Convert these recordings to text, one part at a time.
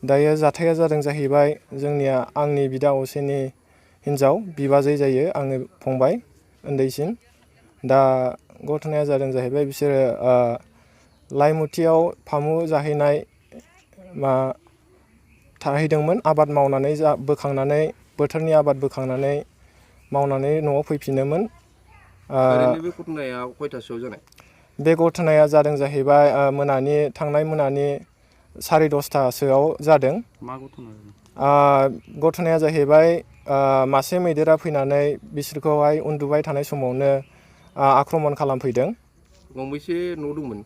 दायो जाथाया जादों जाहैबाय जोंनिया आंनि बिदा असेनि हिन्जाव बिबाजै जायो आंनि फंबाय उन्दैसिन दा घटनाया जादों जाहैबाय बिसोरो लाइमुथियाव फामु जाहैनाय थाहैदोंमोन आबाद मावनानै बोखांनानै बोथोरनि आबाद बोखांनानै मावनानै न'आव फैफिनोमोन। ओरैनो बे घटनाया खयथासोआव जानाय? बे घटनाया जादों जाहैबाय थांनाय मोनानि 10:30सोआव जादों। मा घटना? घटनाया जाहैबाय मासे मैदेरा फैनानै बिसोरखौहाय उन्दुबाय थानाय समावनो आक्रमन खालामफैदों। गंबेसे न' दंमोन?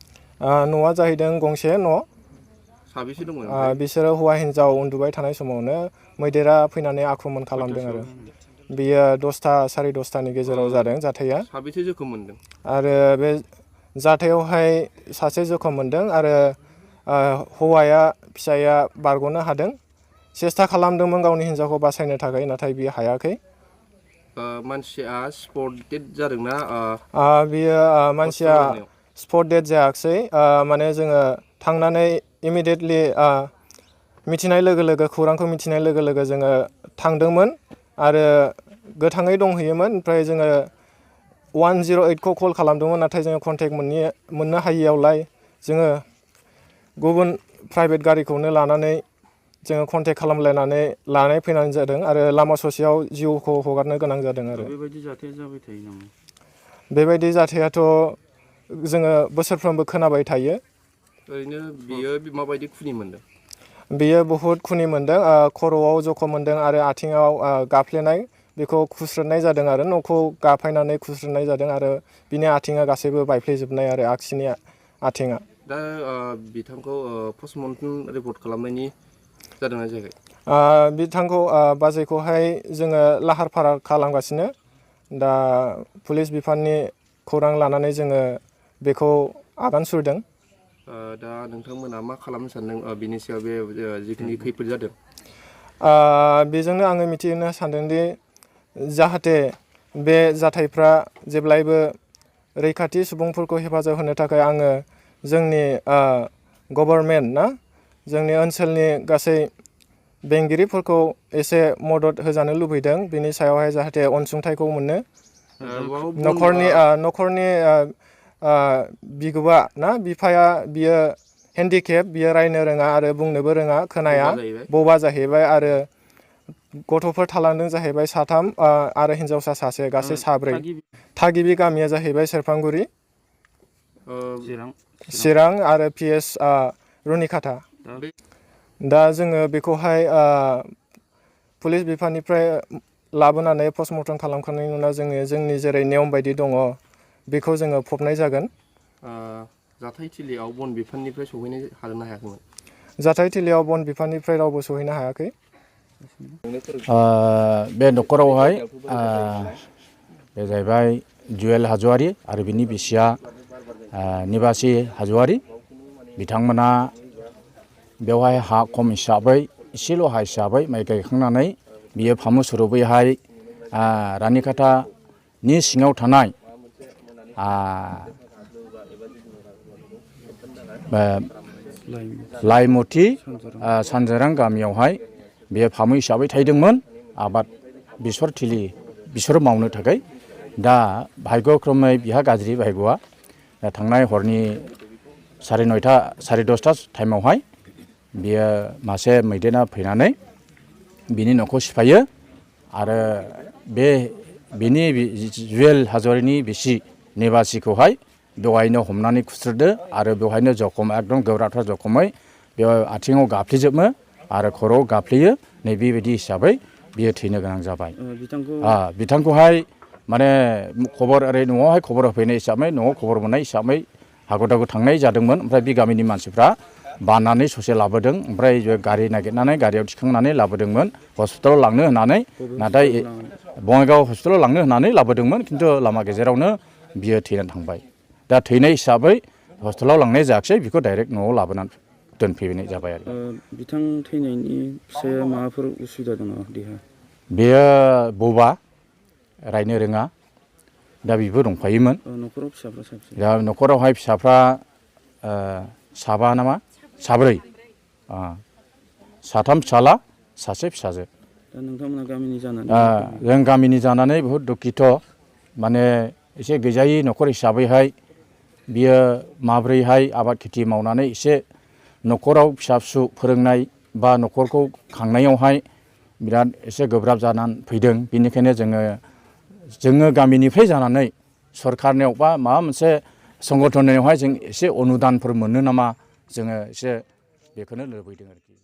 न'आ जाहैदों गंसे न'। साबेसे दंमोन? बिसोरो हौवा हिन्जाव उन्दुबाय थानाय समावनो मैदेरा फैनानै आक्रमन खालामदों आरो बियो 10था 10:30नि गेजेराव जादों जाथाया। साबेसे जोखोम मोनदों? आरो बे जाथायावहाय सासे जोखोम मोनदों आरो हौवाया फिसाया बारग'नो हादों। सेस्था खालामदोंमोन गावनि हिन्जावखौ बासायनो थाखाय नाथाय बियो हायाखै। मानसिया स्पट डेड जादोंना? बियो मानसिया स्पट डेड जायाखिसै। माने जोङो थांनानै इमिडियेटलि मिथिनाय लोगो लोगो खौरांखौ मिथिनाय लोगो लोगो जोङो थांदोंमोन आरो गोथाङै दंहैयोमोन। ओमफ्राय जोङो 108खौ कल खालामदोंमोन नाथाय जोङो कन्टेक्ट मोननो हायियावलाय जोङो गुबुन प्राइभेट गारिखौनो लानानै जोङो कन्टेक्ट खालामलायनानै लानाय फैनाय जादों आरो लामा ससेयाव जिउखौ हगारनो गोनां जादों आरो। बेबायदि जाथाया जाबाय थायो नामा? बेबायदि जाथायाथ' जोङो बोसोरफ्रोमबो खोनाबाय थायो। ओरैनो बियो माबायदि खुनि मोनदों? बियो बहुद खुनि मोनदों। खर'आव जखम मोनदों आरो आथिङाव गाफ्लेनाय बेखौ खुस्रोदनाय जादों आरो न'खौ गाफायनानै खुस्रोदनाय जादों आरो बिनि आथिङा गासैबो बायफ्लेजोबनाय आरो आगसिनि आथिङा। दा बिथांखौ पस्टमर्टेम रिपर्ट खालामनायनि जादोंना जायाखै? बिथांखौ बाजैखौहाय जोङो लाहार फाहार खालामगासिनो। दा पुलिस बिफाननि खौरां लानानै जोङो बेखौ आगान सुरदों। दा नोंथांमोना मा खालामनो सानदों बिनि सायाव बे जिखिनि खैफोद जादों? बेजोंनो आङो मिथिहोनो सानदोंदि जाहाथे बे जाथायफ्रा जेब्लायबो रैखाथि सुबुंफोरखौ हेफाजाब होनो थाखाय आङो जोंनि गभर्नमेन्ट जोंनि ओनसोलनि गासै बेंगिरिफोरखौ एसे मदद होजानो लुबैदों। बिनि सायावहाय जाहाथे अनसुंथाइखौ मोनो। न'खरनि बिगोमा बिफाया बियो हेन्डिकेप, बियो रायनो रोङा आरो बुंनोबो रोङा, खोनाया, बबा जाहैबाय आरो गथ'फोर थालांदों जाहैबाय 3 आरो हिन्जावसा सासे, गासै 4। थागिबि गामिया जाहैबाय सेरफांगुरि, चिरां आरो PS रुनिकाटा। दा जोङो बेखौहाय पुलिस बिफाननिफ्राय लाबोनानै पस्टमर्टेम खालामखांनायनि उनाव जोङो जोंनि जेरै नियम बायदि दङ बेखौ जोङो फबनाय जागोन। जाथाय थिलियाव बन बिफाननिफ्राय सहैनो हादोंना हायाखैमोन? जाथाय थिलियाव बन बिफाननिफ्राय रावबो सहैनो हायाखै। बे न'खरावहाय बे जाहैबाय जुवेल हाज'वारि आरो बिनि बिसिया निबासि हाज'वारि। बिथांमोना बेवहाय हा खम हिसाबै, एसेल' हा हिसाबै माइ गायखांनानै बियो फामु सुरुबैहाय रानिकाटानि सिङाव थानाय लाइमुथि सानजारां गामियावहाय बेयो फामु हिसाबै थाहैदोंमोन आबाद बेसर थिलि बिसोर मावनो थाखाय। दा भाग्यक्रमै बिहा गाज्रि भाग्यआ थांनाय हरनि 9:30 10:30 टाइमावहाय बियो मासे मैदेरा फैनानै बिनि न'खौ सिफायो आरो बिनि जुवेल हाज'वारिनि बिसि निबासिखौहाय बेवहायनो हमनानै खुस्रोदो आरो बेवहायनो जखम एकदम गोब्राबथार जखमै बेयाव आथिङाव गाफ्लेजोबो आरो खर'आव गाफ्लेयो। नैबेबायदि हिसाबै बियो थैनो गोनां जाबाय। बिथांखौहाय माने ओरै न'आवहाय खबर होफैनाय हिसाबै, न'आव खबर मोननाय हिसाबै हागु दागु थांनाय जादोंमोन। ओमफ्राय बे गामिनि मानसिफ्रा बाननानै ससे लाबोदों। ओमफ्राय गारि नागिरनानै गारियाव थिखांनानै लाबोदोंमोन हस्पिटालाव लांनो होननानै। नाथाय बङाइगाव हस्पिटालाव लांनो होननानै लाबोदोंमोन, खिन्थु लामा गेजेरावनो बियो थैनानै थांबाय। दा थैनाय हिसाबै हस्पिटालाव लांनाय जायाखिसै, बेखौ डाइरेक्ट न'आव लाबोनानै दोनफैनाय जाबाय आरो। बिथां थैनायनि फिसाया माबाफोर उसुबिदा दङ देहा? बेयो बबा, रायनो रोङा, दा बेबो दंफायोमोन। न'खराव फिसाफ्रा साबेसे? दा न'खरावहाय फिसाफ्रा 7 नामा? 4। साथाम फिसाला सासे फिसाजो। दा नोंथांमोना गामिनि जानानै जों गामिनि जानानै बहुद दुखित माने एसे गैजायै न'खर हिसाबैहाय बियो माब्रैहाय आबाद खेथि मावनानै एसे न'खराव फिसा फिसौ फोरोंनाय बा न'खरखौ खांनायावहाय बिराद एसे गोब्राब जानानै फैदों। बेनिखायनो जोङो गामिनिफ्राय जानानै सरखारनियाव बा माबा मोनसे संगठननियावहाय जों एसे अनुदानफोर मोनो नामा जोङो एसे बेखौनो लुबैदों आरोखि।